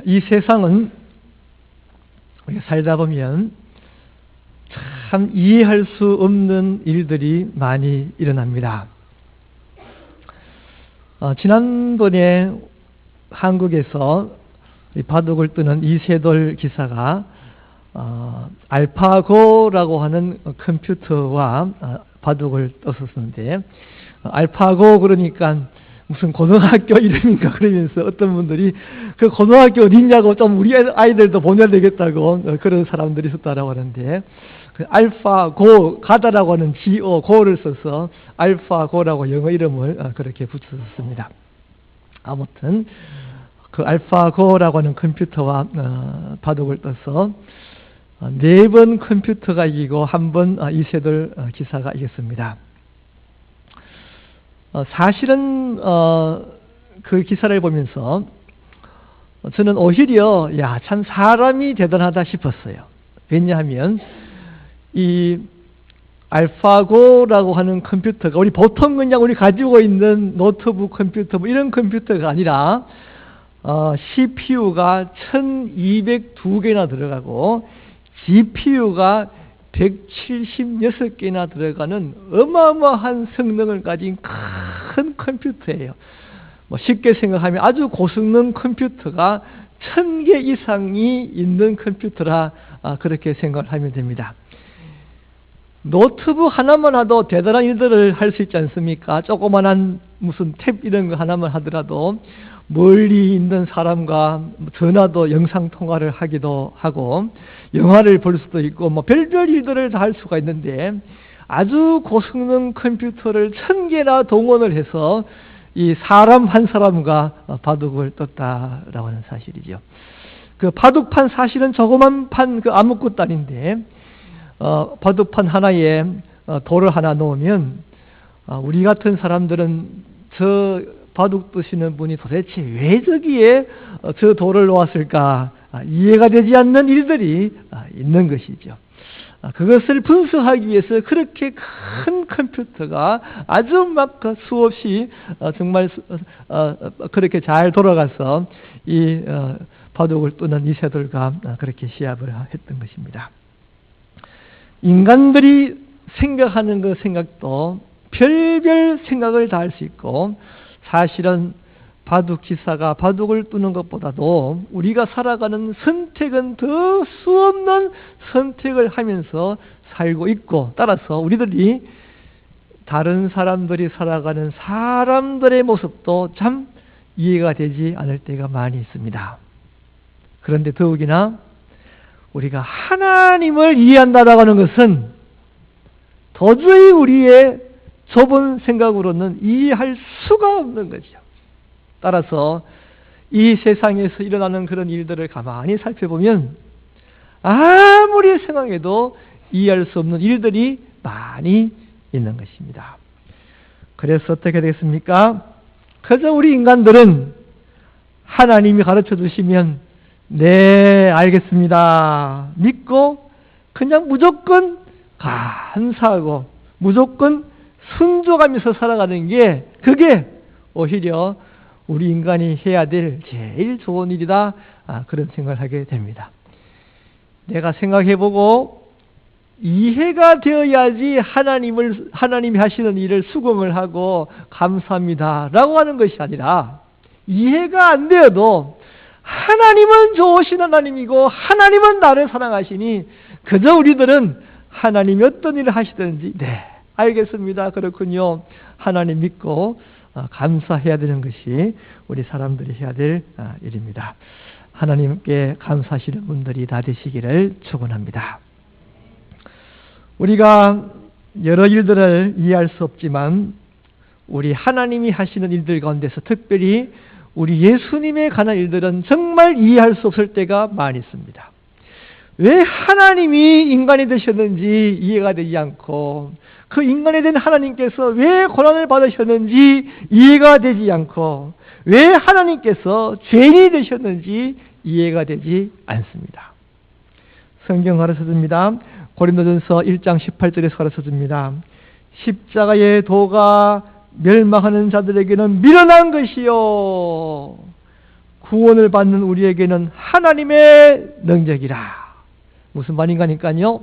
이 세상은 우리가 살다 보면 참 이해할 수 없는 일들이 많이 일어납니다. 지난번에 한국에서 바둑을 뜨는 이세돌 기사가 알파고라고 하는 컴퓨터와 바둑을 떴었는데, 알파고 그러니까 무슨 고등학교 이름인가 그러면서 어떤 분들이 그 고등학교 어디냐고 좀 우리 아이들도 보내야 되겠다고 그런 사람들이 있었다라고 하는데, 그 알파고 가다라고 하는 고를 써서 알파고라고 영어 이름을 그렇게 붙였습니다. 아무튼 그 알파고라고 하는 컴퓨터와 바둑을 떠서 4번 컴퓨터가 이기고 1번 이세돌 기사가 이겼습니다. 사실은 그 기사를 보면서 저는 오히려 참 사람이 대단하다 싶었어요. 왜냐하면 이 알파고라고 하는 컴퓨터가 우리 보통 그냥 우리 가지고 있는 노트북 컴퓨터 뭐 이런 컴퓨터가 아니라 CPU가 1202개나 들어가고 GPU가 176개나 들어가는 어마어마한 성능을 가진 큰 컴퓨터예요. 뭐 쉽게 생각하면 아주 고성능 컴퓨터가 1000개 이상이 있는 컴퓨터라 그렇게 생각을 하면 됩니다. 노트북 하나만 하도 대단한 일들을 할 수 있지 않습니까? 조그만한 무슨 탭 이런 거 하나만 하더라도 멀리 있는 사람과 전화도 영상통화를 하기도 하고 영화를 볼 수도 있고 뭐 별별 일들을 다 할 수가 있는데, 아주 고성능 컴퓨터를 1000개나 동원을 해서 이 사람 한 사람과 바둑을 떴다라고 하는 사실이죠. 그 바둑판 사실은 조그만 판 그 아무것도 아닌데 바둑판 하나에 돌을 하나 놓으면 우리 같은 사람들은 저 바둑 두시는 분이 도대체 왜 저기에 저 돌을 놓았을까 이해가 되지 않는 일들이 있는 것이죠. 그것을 분석하기 위해서 그렇게 큰 컴퓨터가 아주 막 수없이 정말 그렇게 잘 돌아가서 이 바둑을 뜨는 이세돌과 그렇게 시합을 했던 것입니다. 인간들이 생각하는 그 생각도 별별 생각을 다 할 수 있고, 사실은 바둑 기사가 바둑을 두는 것보다도 우리가 살아가는 선택은 더 수없는 선택을 하면서 살고 있고, 따라서 우리들이 다른 사람들이 살아가는 사람들의 모습도 참 이해가 되지 않을 때가 많이 있습니다. 그런데 더욱이나 우리가 하나님을 이해한다라고 하는 것은 도저히 우리의 좁은 생각으로는 이해할 수가 없는 거죠. 따라서 이 세상에서 일어나는 그런 일들을 가만히 살펴보면 아무리 생각해도 이해할 수 없는 일들이 많이 있는 것입니다. 그래서 어떻게 되겠습니까? 그저 우리 인간들은 하나님이 가르쳐 주시면 네, 알겠습니다 믿고 그냥 무조건 감사하고 무조건 순종하면서 살아가는 게, 그게 오히려 우리 인간이 해야 될 제일 좋은 일이다, 그런 생각을 하게 됩니다. 내가 생각해보고 이해가 되어야지 하나님이 하시는 일을 수긍을 하고 감사합니다 라고 하는 것이 아니라, 이해가 안 되어도 하나님은 좋으신 하나님이고 하나님은 나를 사랑하시니 그저 우리들은 하나님이 어떤 일을 하시든지 네, 알겠습니다, 그렇군요, 하나님 믿고 감사해야 되는 것이 우리 사람들이 해야 될 일입니다. 하나님께 감사하시는 분들이 다 되시기를 축원합니다. 우리가 여러 일들을 이해할 수 없지만 우리 하나님이 하시는 일들 가운데서 특별히 우리 예수님에 관한 일들은 정말 이해할 수 없을 때가 많이 있습니다. 왜 하나님이 인간이 되셨는지 이해가 되지 않고, 그 인간이 된 하나님께서 왜 고난을 받으셨는지 이해가 되지 않고, 왜 하나님께서 죄인이 되셨는지 이해가 되지 않습니다. 성경 가르쳐줍니다. 고린도전서 1장 18절에서 가르쳐줍니다. 십자가의 도가 멸망하는 자들에게는 미련한 것이요 구원을 받는 우리에게는 하나님의 능력이라. 무슨 말인가니까요.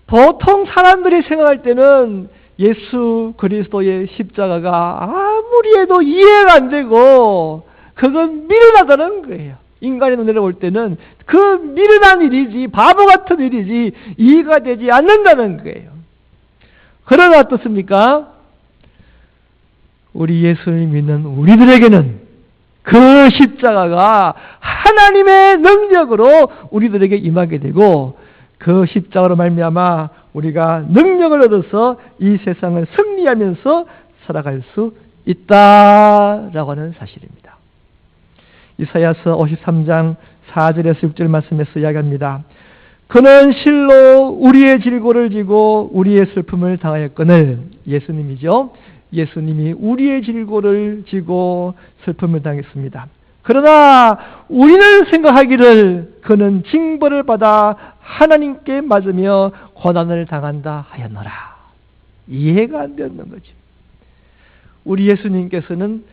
보통 사람들이 생각할 때는 예수 그리스도의 십자가가 아무리 해도 이해가 안 되고 그건 미련하다는 거예요. 인간의 눈으로 볼 때는 그 미련한 일이지, 바보 같은 일이지 이해가 되지 않는다는 거예요. 그러나 어떻습니까? 우리 예수를 믿는 우리들에게는 그 십자가가 하나님의 능력으로 우리들에게 임하게 되고 그 십자가로 말미암아 우리가 능력을 얻어서 이 세상을 승리하면서 살아갈 수 있다라고 하는 사실입니다. 이사야서 53장 4절에서 6절 말씀에서 이야기합니다. 그는 실로 우리의 질고를 지고 우리의 슬픔을 당하였거늘. 예수님이죠. 예수님이 우리의 질고를 지고 슬픔을 당했습니다. 그러나 우리는 생각하기를 그는 징벌을 받아 하나님께 맞으며 고난을 당한다 하였노라. 이해가 안 되는 거죠. 우리 예수님께서는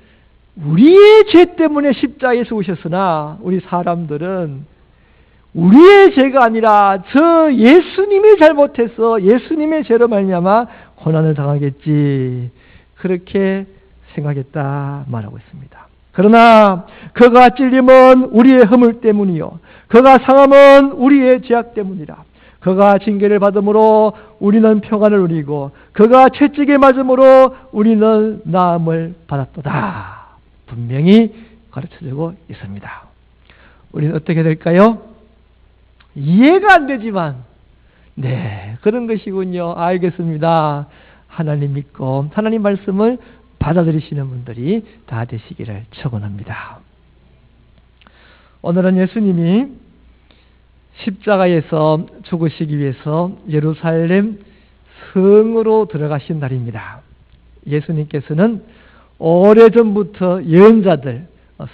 우리의 죄 때문에 십자가에 죽으셨으나 우리 사람들은 우리의 죄가 아니라 저 예수님이 잘못해서 예수님의 죄로 말미암아 고난을 당하겠지, 그렇게 생각했다 말하고 있습니다. 그러나 그가 찔림은 우리의 허물 때문이요 그가 상함은 우리의 죄악 때문이라. 그가 징계를 받음으로 우리는 평안을 누리고 그가 채찍에 맞음으로 우리는 나음을 받았도다. 분명히 가르쳐주고 있습니다. 우리는 어떻게 될까요? 이해가 안 되지만 네, 그런 것이군요. 알겠습니다. 하나님 믿고 하나님 말씀을 받아들이시는 분들이 다 되시기를 축원합니다. 오늘은 예수님이 십자가에서 죽으시기 위해서 예루살렘 성으로 들어가신 날입니다. 예수님께서는 오래전부터 예언자들,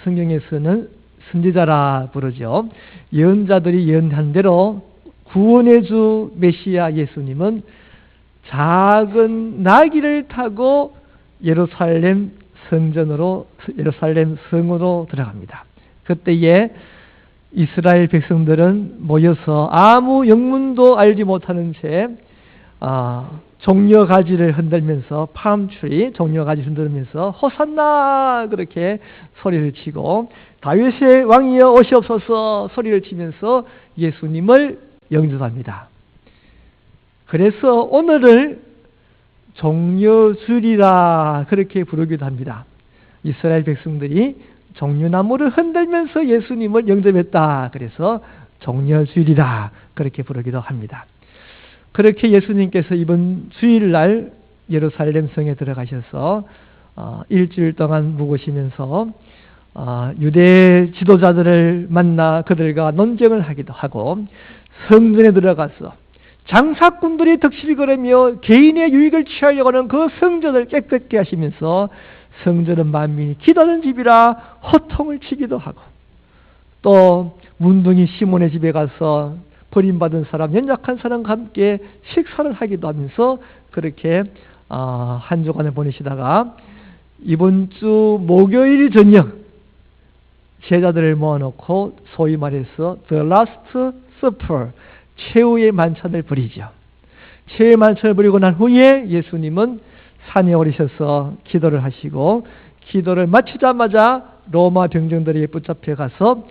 성경에서는 선지자라 부르죠. 예언자들이 예언한 대로 구원의 주 메시아 예수님은 작은 나귀를 타고 예루살렘 성전으로, 예루살렘 성으로 들어갑니다. 그때에 이스라엘 백성들은 모여서 아무 영문도 알지 못하는 채 종려 가지를 흔들면서, 팜트리 종려 가지를 흔들면서 호산나 그렇게 소리를 치고 다윗의 왕이여 오시옵소서 소리를 치면서 예수님을 영접합니다. 그래서 오늘을 종려주일이라 그렇게 부르기도 합니다. 이스라엘 백성들이 종려나무를 흔들면서 예수님을 영접했다. 그래서 종려주일이라 그렇게 부르기도 합니다. 그렇게 예수님께서 이번 주일날 예루살렘 성에 들어가셔서 일주일 동안 묵으시면서 유대 지도자들을 만나 그들과 논쟁을 하기도 하고 성전에 들어가서 장사꾼들이 덕실거리며 개인의 유익을 취하려고 하는 그 성전을 깨끗게 하시면서 성전은 만민이 기도하는 집이라 호통을 치기도 하고 또 문둥이 시몬의 집에 가서 버림받은 사람, 연약한 사람과 함께 식사를 하기도 하면서 그렇게 한 주간을 보내시다가 이번 주 목요일 저녁 제자들을 모아놓고 소위 말해서 The Last Supper, 최후의 만찬을 부리죠. 최후의 만찬을 부리고 난 후에 예수님은 산에 오르셔서 기도를 하시고 기도를 마치자마자 로마 병정들에게 붙잡혀 가서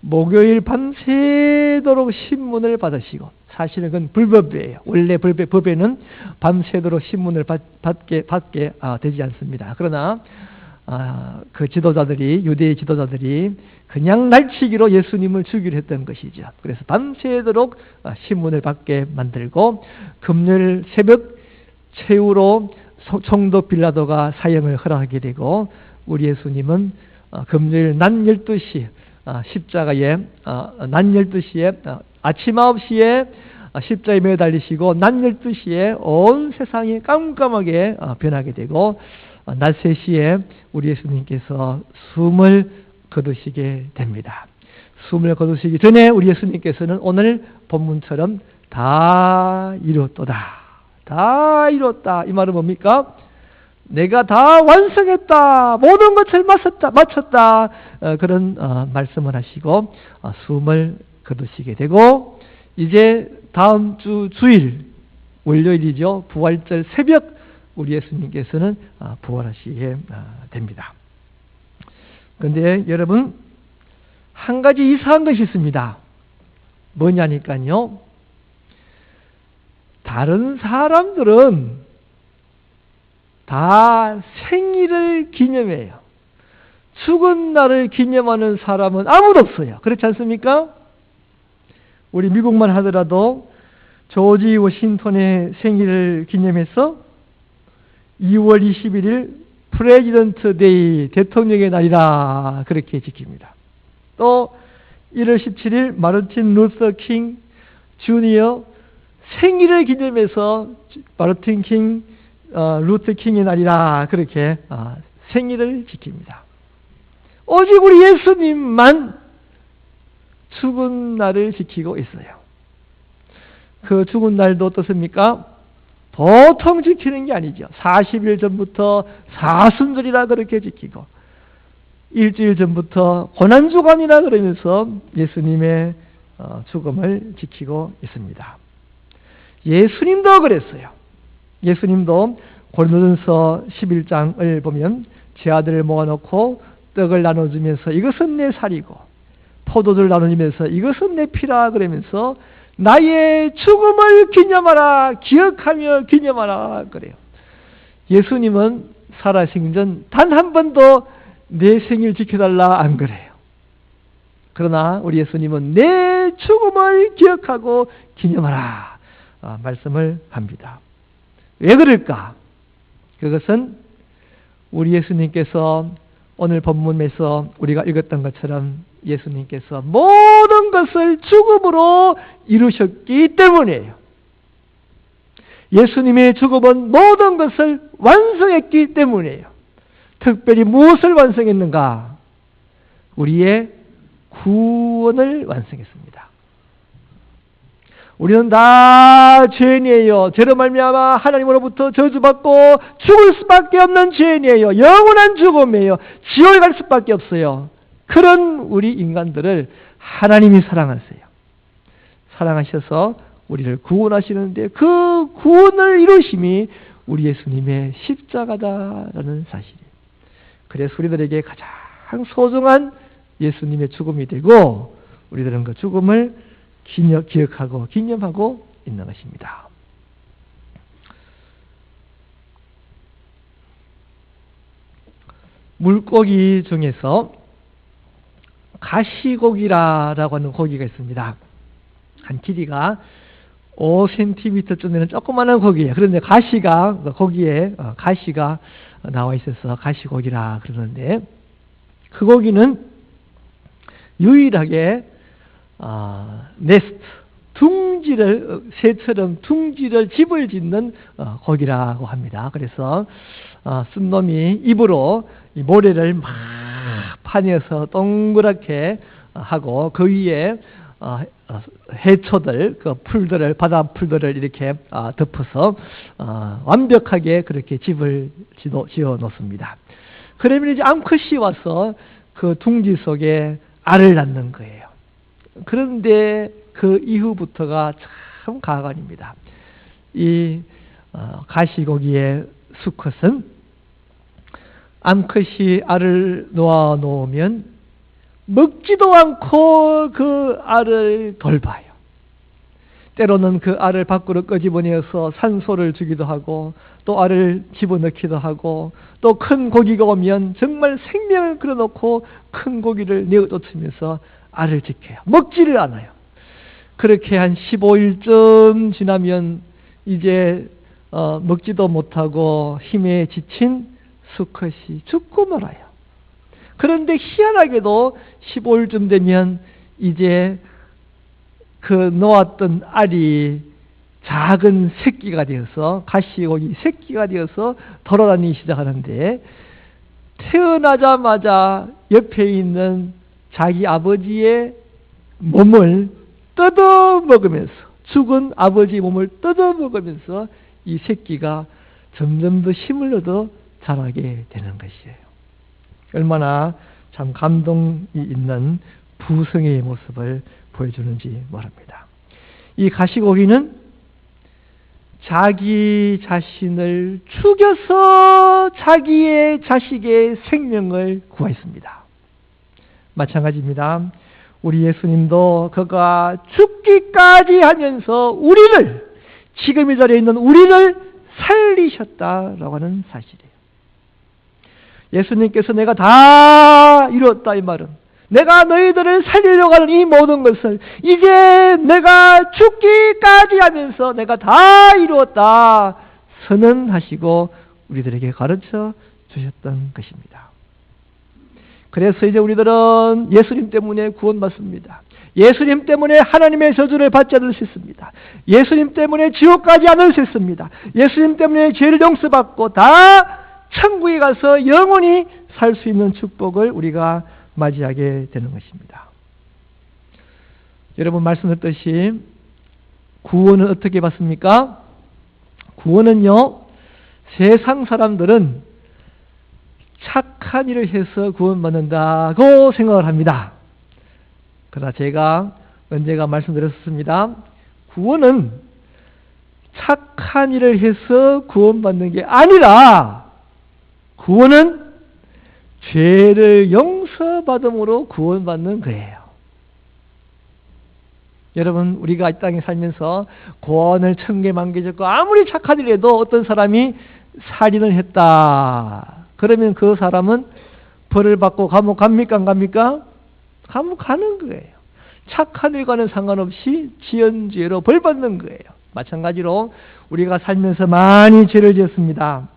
목요일 밤새도록 신문을 받으시고, 사실은 그건 불법이에요. 원래 법에는 밤새도록 신문을 받게 되지 않습니다. 그러나 그 지도자들이, 유대의 지도자들이 그냥 날치기로 예수님을 죽이려 했던 것이죠. 그래서 밤새도록 신문을 받게 만들고 금요일 새벽 최후로 총독 빌라도가 사형을 허락하게 되고 우리 예수님은 금요일 낮 12시 십자가에 낮 12시에 아침 9시에 십자가에 매어 달리시고 낮 12시에 온 세상이 깜깜하게 변하게 되고 낮 3시에 우리 예수님께서 숨을 거두시게 됩니다. 숨을 거두시기 전에 우리 예수님께서는 오늘 본문처럼 다 이뤘도다. 다 이뤘다. 이 말은 뭡니까? 내가 다 완성했다, 모든 것을 마쳤다, 그런 말씀을 하시고 숨을 거두시게 되고, 이제 다음 주 주일 월요일이죠. 부활절 새벽 우리 예수님께서는 부활하시게 됩니다. 그런데 여러분, 한 가지 이상한 것이 있습니다. 뭐냐니까요, 다른 사람들은 다 생일을 기념해요. 죽은 날을 기념하는 사람은 아무도 없어요. 그렇지 않습니까? 우리 미국만 하더라도 조지 워싱턴의 생일을 기념해서 2월 21일 프레지던트 데이, 대통령의 날이라 그렇게 지킵니다. 또 1월 17일 마르틴 루터 킹 주니어 생일을 기념해서 마르틴 킹 루터 킹의 날이라 그렇게 생일을 지킵니다. 오직 우리 예수님만 죽은 날을 지키고 있어요. 그 죽은 날도 어떻습니까? 보통 지키는 게 아니죠. 40일 전부터 사순절이라 그렇게 지키고, 일주일 전부터 고난주간이라 그러면서 예수님의 죽음을 지키고 있습니다. 예수님도 그랬어요. 예수님도 고린도전서 11장을 보면 제 아들을 모아놓고 떡을 나눠주면서 이것은 내 살이고 포도주를 나눠주면서 이것은 내 피라 그러면서 나의 죽음을 기념하라, 기억하며 기념하라 그래요. 예수님은 살아계신 전 단 한 번도 내 생일 지켜달라 안 그래요. 그러나 우리 예수님은 내 죽음을 기억하고 기념하라 말씀을 합니다. 왜 그럴까? 그것은 우리 예수님께서 오늘 본문에서 우리가 읽었던 것처럼 예수님께서 모든 것을 죽음으로 이루셨기 때문이에요. 예수님의 죽음은 모든 것을 완성했기 때문이에요. 특별히 무엇을 완성했는가? 우리의 구원을 완성했습니다. 우리는 다 죄인이에요. 죄로 말미암아 하나님으로부터 저주받고 죽을 수밖에 없는 죄인이에요. 영원한 죽음이에요. 지옥에 갈 수밖에 없어요. 그런 우리 인간들을 하나님이 사랑하세요. 사랑하셔서 우리를 구원하시는데 그 구원을 이루심이 우리 예수님의 십자가다라는 사실이에요. 그래서 우리들에게 가장 소중한 예수님의 죽음이 되고 우리들은 그 죽음을 기억하고 기념하고 있는 것입니다. 물고기 중에서 가시고기라고 하는 고기가 있습니다. 한 길이가 5cm쯤 되는 조그마한 고기예요. 그런데 가시가, 고기에 가시가 나와 있어서 가시고기라 그러는데, 그 고기는 유일하게 네스트, 둥지를, 새처럼 둥지를, 집을 짓는 고기라고 합니다. 그래서 쓴 놈이 입으로 이 모래를 막 파내서 동그랗게 하고 그 위에 해초들, 그 풀들을, 바다 풀들을 이렇게 덮어서 완벽하게 그렇게 집을 지어 놓습니다. 그러면 이제 암컷이 와서 그 둥지 속에 알을 낳는 거예요. 그런데 그 이후부터가 참 가관입니다. 이 가시고기의 수컷은 암컷이 알을 놓아 놓으면 먹지도 않고 그 알을 돌봐요. 때로는 그 알을 밖으로 끄집어내어서 산소를 주기도 하고 또 알을 집어넣기도 하고 또 큰 고기가 오면 정말 생명을 걸어놓고 큰 고기를 내어놓으면서 알을 지켜요. 먹지를 않아요. 그렇게 한 15일쯤 지나면 이제 먹지도 못하고 힘에 지친 수컷이 죽고 말아요. 그런데 희한하게도 15일쯤 되면 이제 그 놓았던 알이 작은 새끼가 되어서, 가시고기 새끼가 되어서 돌아다니기 시작하는데, 태어나자마자 옆에 있는 자기 아버지의 몸을 뜯어먹으면서, 죽은 아버지 몸을 뜯어먹으면서 이 새끼가 점점 더 힘을 얻어 자라게 되는 것이에요. 얼마나 참 감동이 있는 부성의 모습을 보여주는지 모릅니다. 이 가시고기는 자기 자신을 죽여서 자기의 자식의 생명을 구하였습니다. 마찬가지입니다. 우리 예수님도 그가 죽기까지 하면서 우리를, 지금 이 자리에 있는 우리를 살리셨다라고 하는 사실이에요. 예수님께서 내가 다 이루었다 이 말은, 내가 너희들을 살리려고 하는 이 모든 것을 이제 내가 죽기까지 하면서 내가 다 이루었다 선언하시고 우리들에게 가르쳐 주셨던 것입니다. 그래서 이제 우리들은 예수님 때문에 구원받습니다. 예수님 때문에 하나님의 저주를 받지 않을 수 있습니다. 예수님 때문에 지옥까지 않을 수 있습니다. 예수님 때문에 죄를 용서받고 다 천국에 가서 영원히 살 수 있는 축복을 우리가 맞이하게 되는 것입니다. 여러분 말씀드렸듯이 구원은 어떻게 받습니까? 구원은요, 세상 사람들은 착한 일을 해서 구원받는다고 생각을 합니다. 그러나 제가 언제가 말씀드렸습니다. 구원은 착한 일을 해서 구원받는 게 아니라 구원은 죄를 용서받음으로 구원받는 거예요. 여러분 우리가 이 땅에 살면서 고언을 천개만개 적고 아무리 착한 일을 해도 어떤 사람이 살인을 했다. 그러면 그 사람은 벌을 받고 감옥 갑니까? 안 갑니까? 감옥 가는 거예요. 착한 일과는 상관없이 지은 죄로 벌 받는 거예요. 마찬가지로 우리가 살면서 많이 죄를 지었습니다.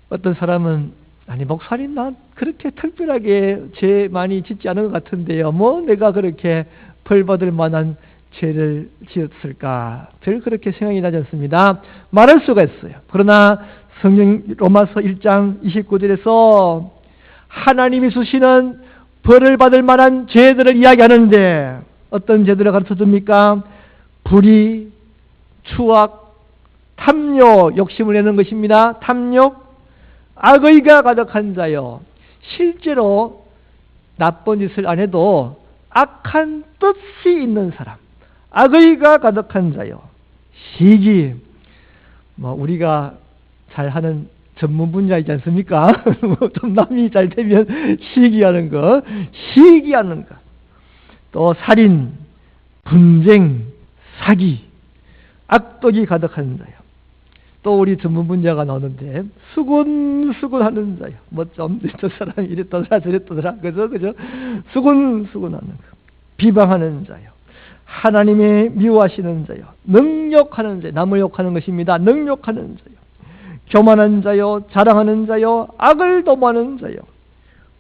어떤 사람은 아니 목사님 난 그렇게 특별하게 죄 많이 짓지 않은 것 같은데요. 뭐 내가 그렇게 벌 받을 만한 죄를 지었을까? 별 그렇게 생각이 나지 않습니다. 말할 수가 있어요. 그러나 성경 로마서 1장 29절에서 하나님이 주시는 벌을 받을 만한 죄들을 이야기하는데 어떤 죄들을 가르쳐 줍니까? 불의, 추악, 탐욕, 욕심을 내는 것입니다. 탐욕, 악의가 가득한 자요. 실제로 나쁜 짓을 안 해도 악한 뜻이 있는 사람. 악의가 가득한 자요. 시기, 우리가 잘하는 전문 분야이지 않습니까? 좀 남이 잘 되면 시기하는 것, 시기하는 것. 또 살인, 분쟁, 사기, 악독이 가득한 자요. 또 우리 전문 분야가 나오는데 수군수군하는 자요. 좀 저 사람이 이랬더라 저랬더라 그죠? 수군수군하는 것. 비방하는 자요. 하나님의 미워하시는 자요. 능욕하는 자요. 남을 욕하는 것입니다. 능욕하는 자요. 교만한 자요. 자랑하는 자요. 악을 도모하는 자요.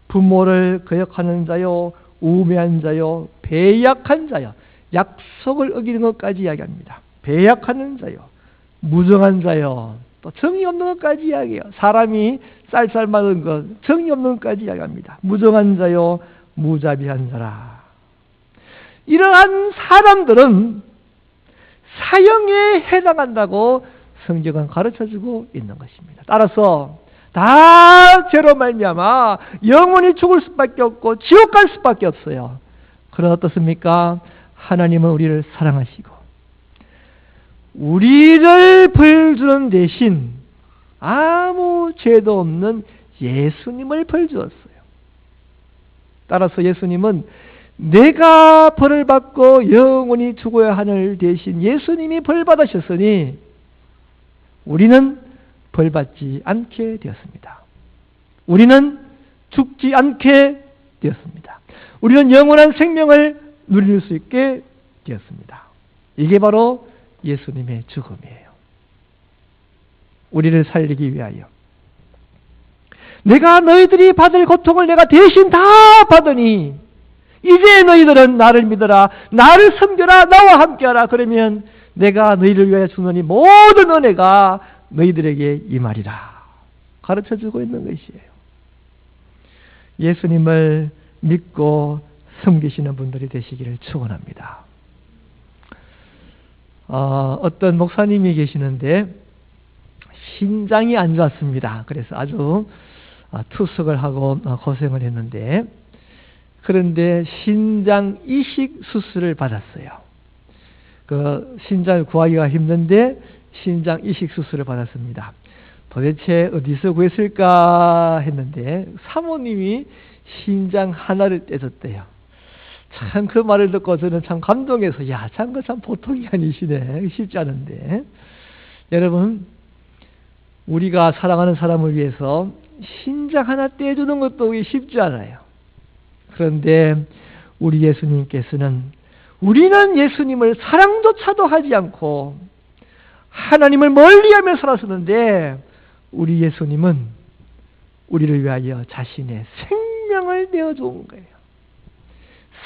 부모를 거역하는 자요. 우매한 자요. 배약한 자요. 약속을 어기는 것까지 이야기합니다. 배약하는 자요. 무정한 자요. 또 정의 없는 것까지 이야기해요. 사람이 쌀쌀맞은 것, 정의 없는 것까지 이야기합니다. 무정한 자요. 무자비한 자라. 이러한 사람들은 사형에 해당한다고 성경은 가르쳐주고 있는 것입니다. 따라서 다 죄로 말미암아 영원히 죽을 수밖에 없고 지옥 갈 수밖에 없어요. 그러나 어떻습니까? 하나님은 우리를 사랑하시고 우리를 벌주는 대신 아무 죄도 없는 예수님을 벌주었어요. 따라서 예수님은 내가 벌을 받고 영원히 죽어야 하는 대신 예수님이 벌 받으셨으니 우리는 벌 받지 않게 되었습니다. 우리는 죽지 않게 되었습니다. 우리는 영원한 생명을 누릴 수 있게 되었습니다. 이게 바로 예수님의 죽음이에요. 우리를 살리기 위하여. 내가 너희들이 받을 고통을 내가 대신 다 받으니 이제 너희들은 나를 믿어라. 나를 섬겨라. 나와 함께하라. 그러면 내가 너희를 위하여 주노니 모든 은혜가 너희들에게 임하리라. 가르쳐주고 있는 것이에요. 예수님을 믿고 섬기시는 분들이 되시기를 축원합니다. 어떤 목사님이 계시는데 신장이 안 좋았습니다. 그래서 아주 투석을 하고 고생을 했는데, 그런데 신장 이식 수술을 받았어요. 그 신장을 구하기가 힘든데 신장 이식 수술을 받았습니다. 도대체 어디서 구했을까 했는데 사모님이 신장 하나를 떼줬대요. 참 그 말을 듣고 저는 참 감동해서, 야, 참 그 참 보통이 아니시네. 쉽지 않은데. 여러분, 우리가 사랑하는 사람을 위해서 신장 하나 떼주는 것도 쉽지 않아요. 그런데 우리 예수님께서는, 우리는 예수님을 사랑조차도 하지 않고 하나님을 멀리하며 살았었는데, 우리 예수님은 우리를 위하여 자신의 생명을 내어준 거예요.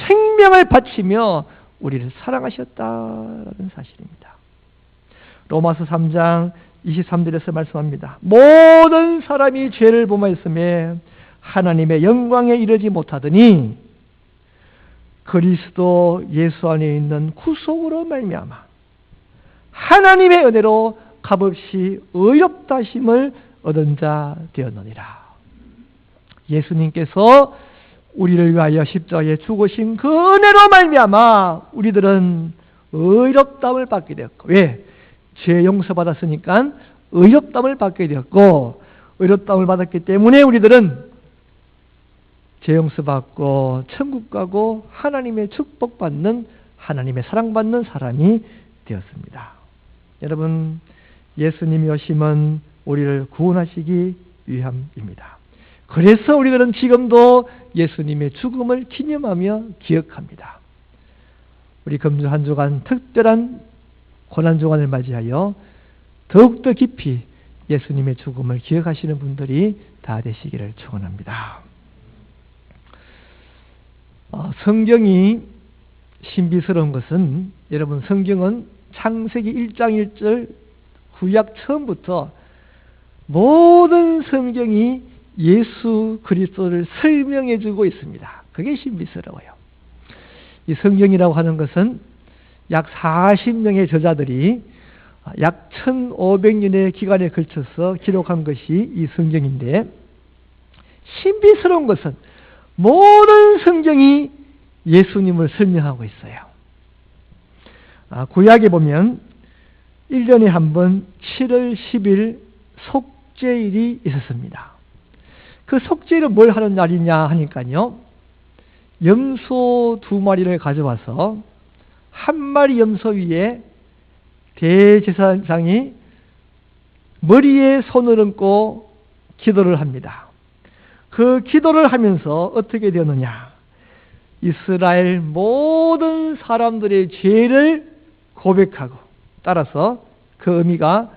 생명을 바치며 우리를 사랑하셨다라는 사실입니다. 로마서 3장 23절에서 말씀합니다. 모든 사람이 죄를 범하였으며 하나님의 영광에 이르지 못하더니 그리스도 예수 안에 있는 구속으로 말미암아 하나님의 은혜로 값없이 의롭다 하심을 얻은 자 되었느니라. 예수님께서 우리를 위하여 십자가에 죽으신 그 은혜로 말미암아 우리들은 의롭다함을 받게 되었고, 왜? 죄 용서받았으니까 의롭다함을 받게 되었고, 의롭다함을 받았기 때문에 우리들은 죄 용서받고 천국 가고 하나님의 축복받는, 하나님의 사랑받는 사람이 되었습니다. 여러분, 예수님이 오심은 우리를 구원하시기 위함입니다. 그래서 우리들은 지금도 예수님의 죽음을 기념하며 기억합니다. 우리 금주 한 주간 특별한 고난주간을 맞이하여 더욱더 깊이 예수님의 죽음을 기억하시는 분들이 다 되시기를 축원합니다. 성경이 신비스러운 것은, 여러분, 성경은 창세기 1장 1절 구약 처음부터 모든 성경이 예수 그리스도를 설명해 주고 있습니다. 그게 신비스러워요. 이 성경이라고 하는 것은 약 40명의 저자들이 약 1500년의 기간에 걸쳐서 기록한 것이 이 성경인데, 신비스러운 것은 모든 성경이 예수님을 설명하고 있어요. 구약에 보면 1년에 한 번 7월 10일 속죄일이 있었습니다. 그 속죄일은 뭘 하는 날이냐 하니까요, 염소 2마리를 가져와서 한 마리 염소 위에 대제사장이 머리에 손을 얹고 기도를 합니다. 그 기도를 하면서 어떻게 되느냐, 이스라엘 모든 사람들의 죄를 고백하고, 따라서 그 의미가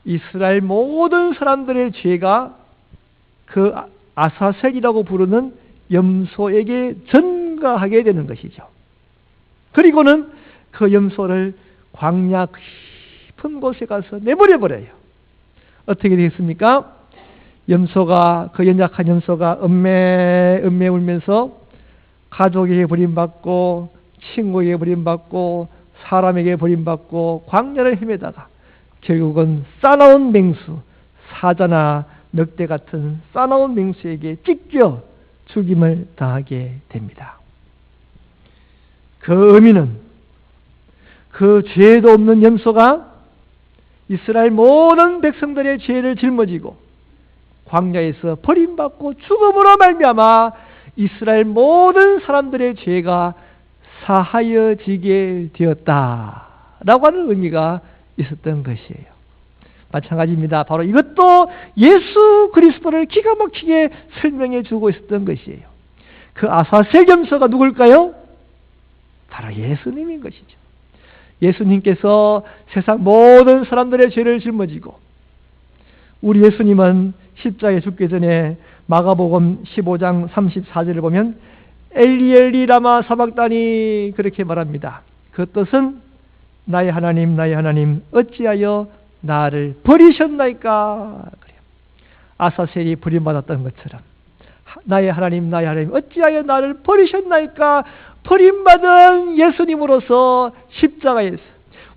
이스라엘 모든 사람들의 죄가 그 아사셀이라고 부르는 염소에게 전가하게 되는 것이죠. 그리고는 그 염소를 광야 깊은 곳에 가서 내버려 버려요. 어떻게 되겠습니까? 염소가, 그 연약한 염소가 음매 울면서 가족에게 버림받고 친구에게 버림받고 사람에게 버림받고 광야를 헤매다가 결국은 싸나운 맹수, 사자나 늑대 같은 싸나운 맹수에게 찢겨 죽임을 당하게 됩니다. 그 의미는 그 죄도 없는 염소가 이스라엘 모든 백성들의 죄를 짊어지고 광야에서 버림받고 죽음으로 말미암아 이스라엘 모든 사람들의 죄가 사하여지게 되었다라고 하는 의미가 있었던 것이에요. 마찬가지입니다. 바로 이것도 예수 그리스도를 기가 막히게 설명해 주고 있었던 것이에요. 그 아사셀 염소가 누굴까요? 바로 예수님인 것이죠. 예수님께서 세상 모든 사람들의 죄를 짊어지고, 우리 예수님은 십자가에 죽기 전에 마가복음 15장 34절을 보면 엘리 엘리 라마 사박다니 그렇게 말합니다. 그 뜻은 나의 하나님 나의 하나님 어찌하여 나를 버리셨나이까. 그래요. 아사셀이 버림받았던 것처럼 나의 하나님 어찌하여 나를 버리셨나이까. 버림받은 예수님으로서 십자가에서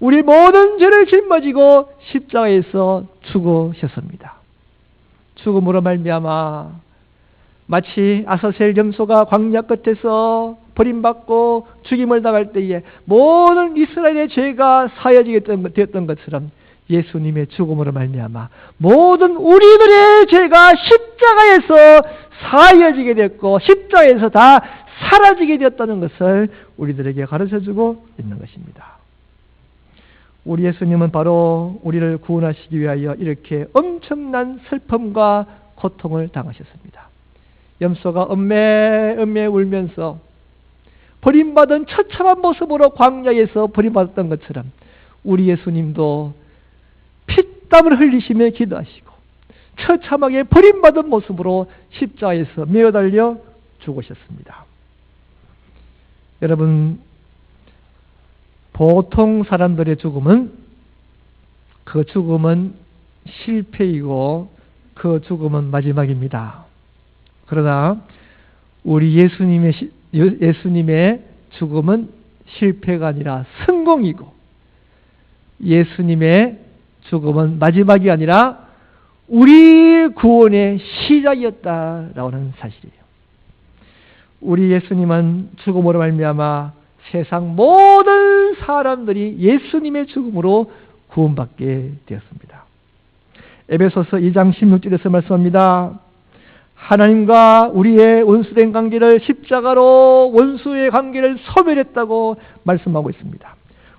우리 모든 죄를 짊어지고 십자가에서 죽으셨습니다. 죽음으로 말미암아 마치 아사셀 염소가 광야 끝에서 버림받고 죽임을 당할 때에 모든 이스라엘의 죄가 사여지게 되었던 것처럼 예수님의 죽음으로 말미암아 모든 우리들의 죄가 십자가에서 사여지게 됐고 십자가에서 다 사라지게 되었다는 것을 우리들에게 가르쳐주고 있는 것입니다. 우리 예수님은 바로 우리를 구원하시기 위하여 이렇게 엄청난 슬픔과 고통을 당하셨습니다. 염소가 음메 울면서 버림받은 처참한 모습으로 광야에서 버림받았던 것처럼 우리 예수님도 피땀을 흘리시며 기도하시고 처참하게 버림받은 모습으로 십자가에서 매어달려 죽으셨습니다. 여러분, 보통 사람들의 죽음은 그 죽음은 실패이고 그 죽음은 마지막입니다. 그러나 우리 예수님의 죽음은 실패가 아니라 성공이고 예수님의 죽음은 마지막이 아니라 우리 구원의 시작이었다라고 하는 사실이에요. 우리 예수님은 죽음으로 말미암아 세상 모든 사람들이 예수님의 죽음으로 구원받게 되었습니다. 에베소서 2장 16절에서 말씀합니다. 하나님과 우리의 원수된 관계를 십자가로 원수의 관계를 소멸했다고 말씀하고 있습니다.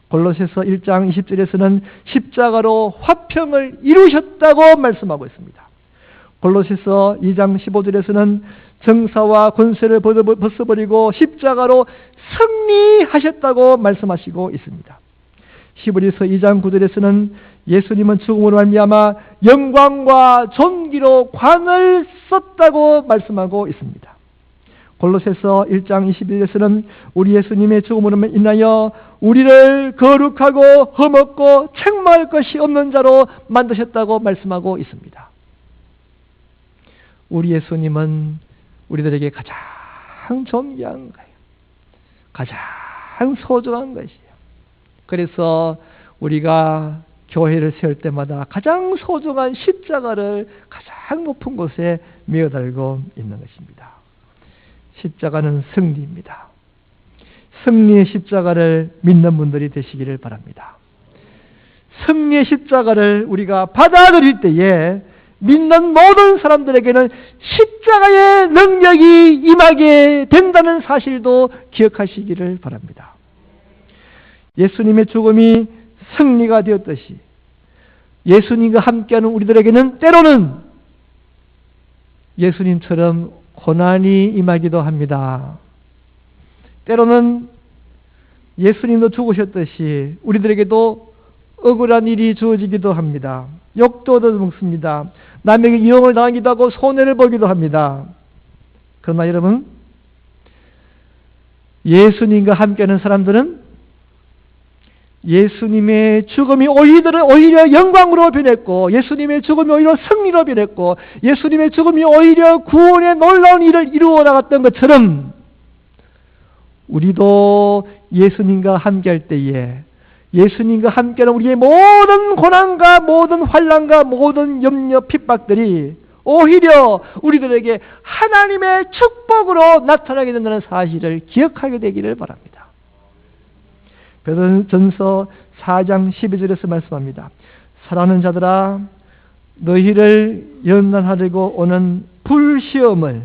골로새서 1장 20절에서는 십자가로 화평을 이루셨다고 말씀하고 있습니다. 골로새서 2장 15절에서는 정사와 권세를 벗어버리고 십자가로 승리하셨다고 말씀하시고 있습니다. 히브리서 2장 9절에서는 예수님은 죽음으로 말미암아 영광과 존귀로 관을 썼다고 말씀하고 있습니다. 골로새서 1장 21절에서는 우리 예수님의 죽음으로 인하여 우리를 거룩하고 흠없고 책망할 것이 없는 자로 만드셨다고 말씀하고 있습니다. 우리 예수님은 우리들에게 가장 존귀한 거예요. 가장 소중한 것이에요. 그래서 우리가 교회를 세울 때마다 가장 소중한 십자가를 가장 높은 곳에 메어달고 있는 것입니다. 십자가는 승리입니다. 승리의 십자가를 믿는 분들이 되시기를 바랍니다. 승리의 십자가를 우리가 받아들일 때에 믿는 모든 사람들에게는 십자가의 능력이 임하게 된다는 사실도 기억하시기를 바랍니다. 예수님의 죽음이 승리가 되었듯이 예수님과 함께하는 우리들에게는 때로는 예수님처럼 고난이 임하기도 합니다. 때로는 예수님도 죽으셨듯이 우리들에게도 억울한 일이 주어지기도 합니다. 욕도 얻어먹습니다. 남에게 이용을 당하기도 하고 손해를 보기도 합니다. 그러나 여러분, 예수님과 함께하는 사람들은 예수님의 죽음이 오히려 영광으로 변했고 예수님의 죽음이 오히려 승리로 변했고 예수님의 죽음이 오히려 구원의 놀라운 일을 이루어 나갔던 것처럼 우리도 예수님과 함께할 때에 예수님과 함께하는 우리의 모든 고난과 모든 환난과 모든 염려 핍박들이 오히려 우리들에게 하나님의 축복으로 나타나게 된다는 사실을 기억하게 되기를 바랍니다. 베드로전서 4장 12절에서 말씀합니다. 사랑하는 자들아, 너희를 연단하려고 오는 불시험을,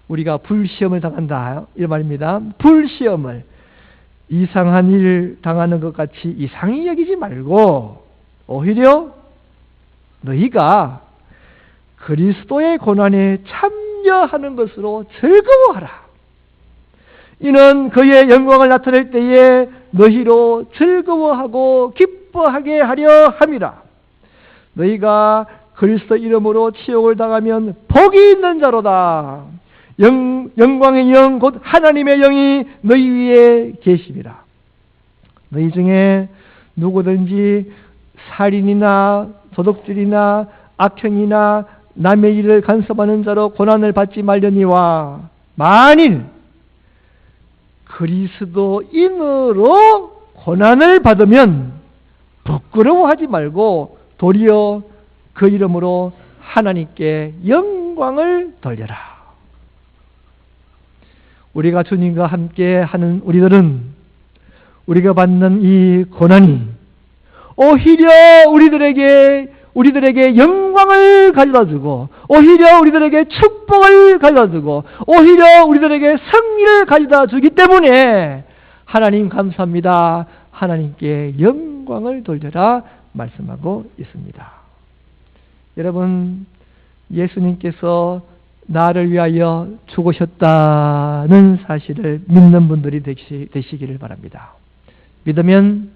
우리가 불시험을 당한다 이런 말입니다. 불시험을 이상한 일 당하는 것 같이 이상히 여기지 말고 오히려 너희가 그리스도의 고난에 참여하는 것으로 즐거워하라. 이는 그의 영광을 나타낼 때에 너희로 즐거워하고 기뻐하게 하려 함이라. 너희가 그리스도 이름으로 치욕을 당하면 복이 있는 자로다. 영광의 영 곧 하나님의 영이 너희 위에 계심이라. 너희 중에 누구든지 살인이나 도둑질이나 악행이나 남의 일을 간섭하는 자로 고난을 받지 말려니와 만일 그리스도인으로 고난을 받으면 부끄러워하지 말고 도리어 그 이름으로 하나님께 영광을 돌려라. 우리가 주님과 함께 하는 우리들은 우리가 받는 이 고난이 오히려 우리들에게 영광을 가져다주고, 오히려 우리들에게 축복을 가져다주고, 오히려 우리들에게 승리를 가져다주기 때문에 하나님 감사합니다. 하나님께 영광을 돌려라 말씀하고 있습니다. 여러분, 예수님께서 나를 위하여 죽으셨다는 사실을 믿는 분들이 되시기를 바랍니다. 믿으면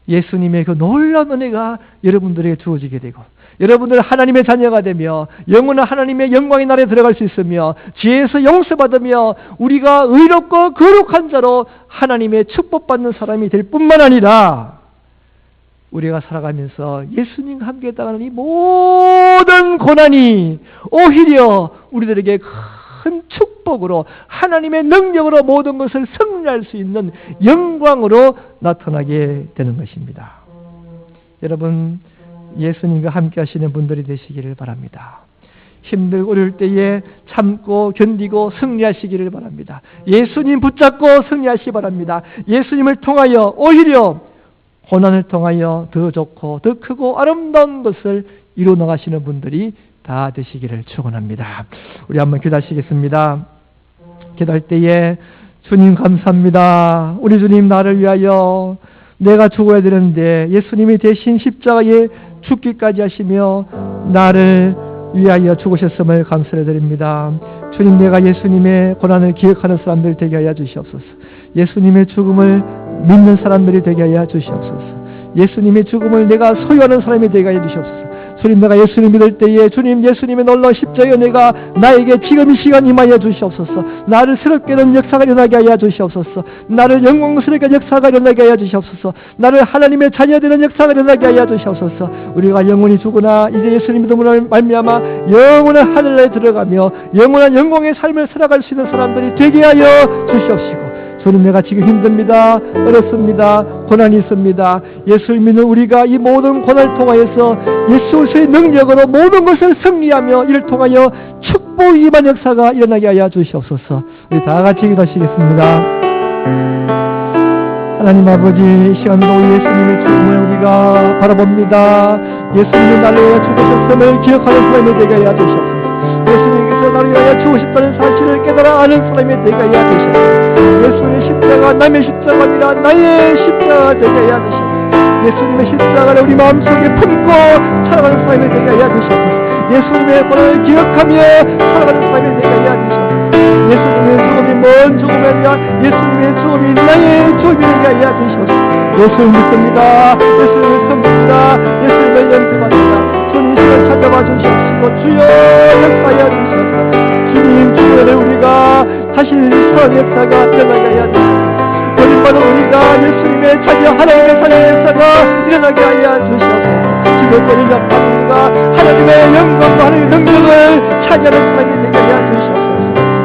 예수님의 그 놀라운 은혜가 여러분들에게 주어지게 되고, 여러분들 하나님의 자녀가 되며 영원한 하나님의 영광의 나라에 들어갈 수 있으며 지혜에서 용서받으며 우리가 의롭고 거룩한 자로 하나님의 축복받는 사람이 될 뿐만 아니라 우리가 살아가면서 예수님과 함께 따르는 이 모든 고난이 오히려 우리들에게 큰 축복으로 하나님의 능력으로 모든 것을 승리할 수 있는 영광으로 나타나게 되는 것입니다. 여러분, 예수님과 함께 하시는 분들이 되시기를 바랍니다. 힘들고 어려울 때에 참고 견디고 승리하시기를 바랍니다. 예수님 붙잡고 승리하시기 바랍니다. 예수님을 통하여 오히려 고난을 통하여 더 좋고 더 크고 아름다운 것을 이루어 나가시는 분들이 다 되시기를 축원합니다. 우리 한번 기도하시겠습니다. 기도할 때에 주님 감사합니다. 우리 주님 나를 위하여 내가 죽어야 되는데 예수님이 대신 십자가에 죽기까지 하시며 나를 위하여 죽으셨음을 감사드립니다. 주님, 내가 예수님의 고난을 기억하는 사람들 되게 하여 주시옵소서. 예수님의 죽음을 믿는 사람들이 되게 하여 주시옵소서. 예수님의 죽음을 내가 소유하는 사람이 되게 하여 주시옵소서. 주님, 내가 예수님 믿을 때에 주님 예수님의 놀라운 십자가의 은혜가 나에게 지금 이 시간 임하여 주시옵소서. 나를 새롭게 하는 역사가 일어나게 하여 주시옵소서. 나를 영광스럽게 하는 역사가 일어나게 하여 주시옵소서. 나를 하나님의 자녀 되는 역사가 일어나게 하여 주시옵소서. 우리가 영원히 죽으나 이제 예수님 믿음으로 말미암아 영원한 하늘에 들어가며 영원한 영광의 삶을 살아갈 수 있는 사람들이 되게 하여 주시옵시고, 주님, 내가 지금 힘듭니다. 어렵습니다. 고난이 있습니다. 예수를 믿는 우리가 이 모든 고난을 통하여서 예수 그리스도의 능력으로 모든 것을 승리하며 이를 통하여 축복 임한 역사가 일어나게 하여 주시옵소서. 우리 다 같이 기도하시겠습니다. 하나님 아버지, 이 시간도 예수님의 죽음을 우리가 바라봅니다. 예수님이 나를 위하여 죽으셨음을 기억하는 사람이 되게 하여 주시옵소서. 예수님께서 나를 위하여 죽으셨다는 사실을 깨달아 아는 사람이 되게 하여 주시옵소서. 예수님의 십자가 남의 십자가 아니라 나의 십자가 되게 하여 주시옵소서. 예수님의 십자가를 우리 마음속에 품고 살아가는 사람이 되게 하여 주시옵소서. 예수님의 고난을 기억하며 살아가는 사람이 되게 하여 주시옵소서. 예수님의 죽음이 먼 죽음이 아니라 예수님의 죽음이 나의 죽음이 되게 하여 주시옵소서. 예수님 믿습니다. 예수님을 섬깁니다. 예수님을 영접합니다. 주님 시간 찾아봐 주시옵시고 주여 역사하여 주시옵소서. 주님 주님을 우리가 다시 살아가는 역사가 일어나게 하여 주시옵소서. 버림받은 우리가 예수님의 자녀 하나님의 자녀의 역사가 일어나게 하여 주시옵소서. 지금 우리 약합니다. 하나님의 영광과 하나님의 능력을 차지하는 사람이 되게 하여 주시옵소서.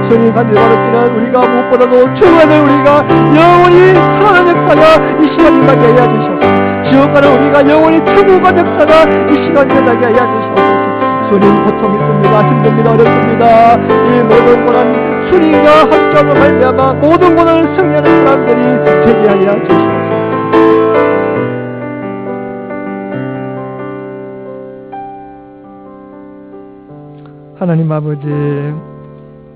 주님 간절하기는 우리가 무엇보다도 주님을 우리가 영원히 살아가는 역사가 이 시간 일어나게 하여 주시옵소서. 지옥 가는 우리가 영원히 천국 가는 역사가 이 시간 일어나게 하여 주시옵소서. 주님 고통 있습니다. 힘듭니다. 어렵습니다. 이 모든 고난 주님과 함께하며 말미암아 모든 고난을 승리하는 사람들이 되게 하여 주시옵소서. 하나님 아버지,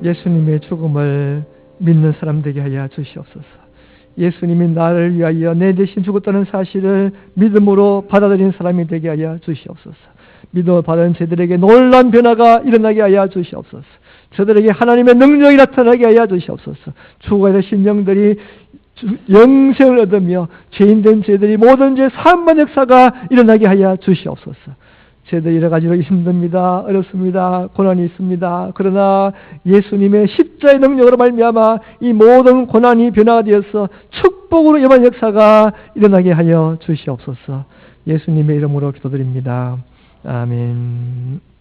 예수님의 죽음을 믿는 사람 되게 하여 주시옵소서. 예수님이 나를 위하여 내 대신 죽었다는 사실을 믿음으로 받아들이는 사람이 되게 하여 주시옵소서. 믿음을 받은 저들에게 놀라운 변화가 일어나게 하여 주시옵소서. 저들에게 하나님의 능력이 나타나게 하여 주시옵소서. 죽어야 될 심령들이 영생을 얻으며 죄인된 저들이 모든 죄 사함받는 역사가 일어나게 하여 주시옵소서. 저희들 여러 가지로 힘듭니다. 어렵습니다. 고난이 있습니다. 그러나 예수님의 십자의 능력으로 말미암아 이 모든 고난이 변화가 되어서 축복으로 임한 역사가 일어나게 하여 주시옵소서. 예수님의 이름으로 기도드립니다. 아멘.